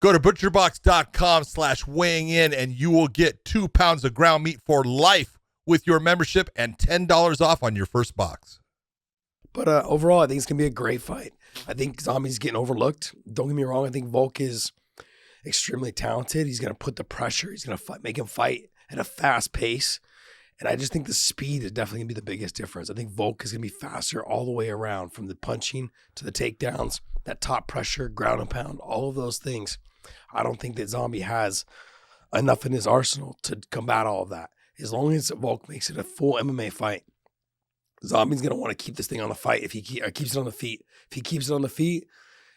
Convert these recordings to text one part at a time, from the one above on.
Go to butcherbox.com/weighing in and you will get 2 pounds of ground meat for life with your membership and $10 off on your first box. But overall, I think it's going to be a great fight. I think Zombie's getting overlooked. Don't get me wrong. I think Volk is extremely talented. He's going to put the pressure. He's going to make him fight at a fast pace. And I just think the speed is definitely going to be the biggest difference. I think Volk is going to be faster all the way around, from the punching to the takedowns, that top pressure, ground and pound, all of those things. I don't think that Zombie has enough in his arsenal to combat all of that. As long as Volk makes it a full MMA fight, Zombie's gonna want to keep this thing on the fight. If he keeps it on the feet,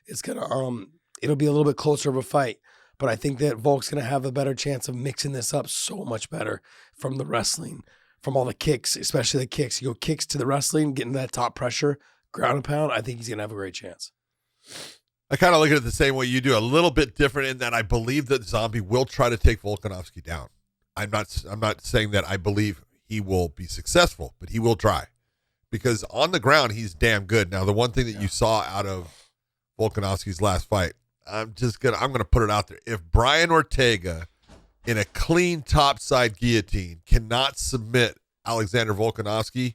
it's gonna it'll be a little bit closer of a fight. But I think that Volk's gonna have a better chance of mixing this up so much better from the wrestling, from all the kicks, especially the kicks. You go kicks to the wrestling, getting that top pressure, ground and pound. I think he's gonna have a great chance. I kind of look at it the same way you do, a little bit different in that I believe that Zombie will try to take Volkanovski down. I'm not saying that I believe he will be successful, but he will try, because on the ground he's damn good. Now, the one thing that you saw out of Volkanovski's last fight, I'm gonna put it out there. If Brian Ortega in a clean topside guillotine cannot submit Alexander Volkanovski,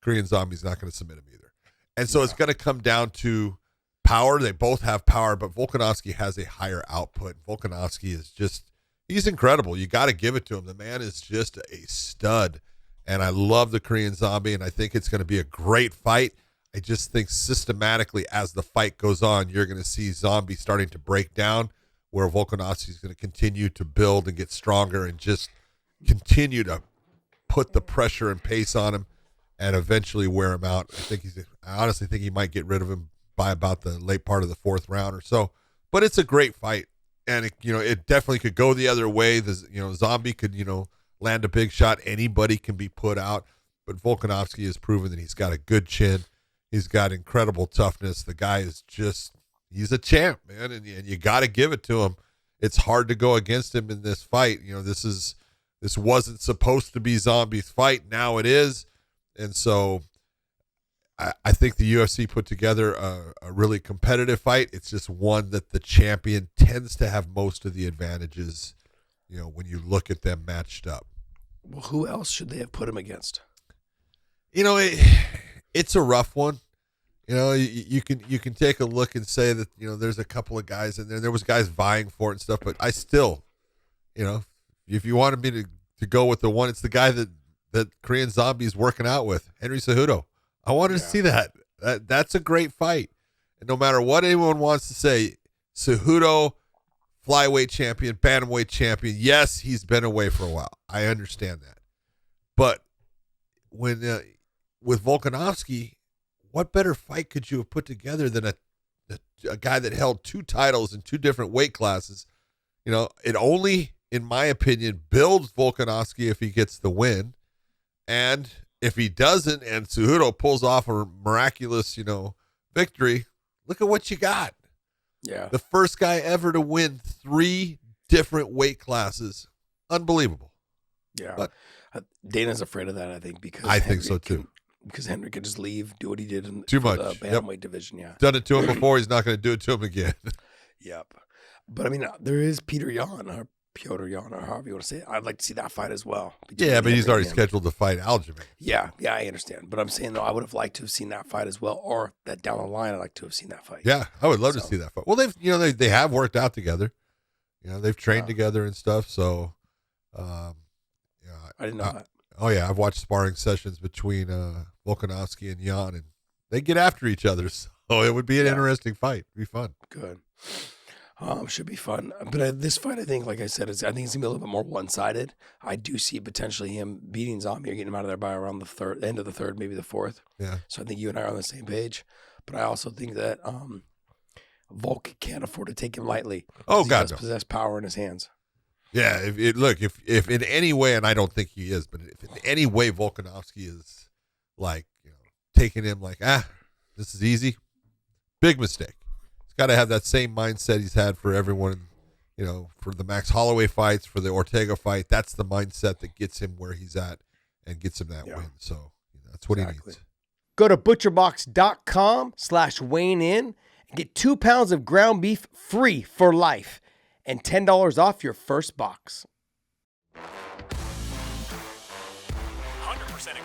Korean Zombie's not going to submit him either. And so it's going to come down to power. They both have power, but Volkanovski has a higher output. Volkanovski is he's incredible. You got to give it to him. The man is just a stud. And I love the Korean Zombie, and I think it's going to be a great fight. I just think systematically as the fight goes on, you're going to see Zombie starting to break down, where Volkanovski is going to continue to build and get stronger and just continue to put the pressure and pace on him and eventually wear him out. I honestly think he might get rid of him by about the late part of the 4th round or so. But it's a great fight, and it definitely could go the other way. Zombie could land a big shot. Anybody can be put out, but Volkanovski has proven that he's got a good chin. He's got incredible toughness. The guy is he's a champ, man, and you got to give it to him. It's hard to go against him in this fight. This wasn't supposed to be Zombie's fight. Now it is, and so I think the UFC put together a really competitive fight. It's just one that the champion tends to have most of the advantages, when you look at them matched up. Well, who else should they have put him against? It's a rough one. You can take a look and say that, there's a couple of guys in there. There was guys vying for it and stuff, but I still, if you wanted me to go with the one, it's the guy that Korean Zombie is working out with, Henry Cejudo. I wanted to see that. That's a great fight. And no matter what anyone wants to say, Cejudo, flyweight champion, bantamweight champion, yes, he's been away for a while. I understand that. But with Volkanovski, what better fight could you have put together than a guy that held 2 titles in 2 different weight classes? It only, in my opinion, builds Volkanovski if he gets the win. And if he doesn't and Cejudo pulls off a miraculous, victory, look at what you got. Yeah. The first guy ever to win 3 different weight classes. Unbelievable. Yeah. But Dana's afraid of that, I think, because I think so too. Because Henry could just leave, do what he did in Too much. the bantamweight division. Yeah. Done it to him before. He's not going to do it to him again. Yep. But I mean, there is Petr Yan, or however you want to say it. I'd like to see that fight as well. Yeah, but he's already scheduled to fight Aljamain. Yeah, I understand. But I'm saying, though, I would have liked to have seen that fight as well, or that down the line, I'd like to have seen that fight. Yeah, I would love to see that fight. Well, they have worked out together. They've trained together and stuff. So, I didn't know that. Oh yeah, I've watched sparring sessions between Volkanovski and Yan, and they get after each other. So it would be an interesting fight. It'd be fun. Good. Should be fun. But this fight, I think, like I said, I think it's going to be a little bit more one-sided. I do see potentially him beating Zombie or getting him out of there by around the end of the 3rd, maybe the 4th. Yeah. So I think you and I are on the same page. But I also think that Volk can't afford to take him lightly. Oh, he God, does possess power in his hands. Yeah, if in any way, and I don't think he is, but if in any way Volkanovski is taking him this is easy, big mistake. He's got to have that same mindset he's had for everyone, for the Max Holloway fights, for the Ortega fight. That's the mindset that gets him where he's at and gets him that win. So that's what he needs. Go to butcherbox.com/weighing in Get 2 pounds of ground beef free for life and $10 off your first box. 100% agree.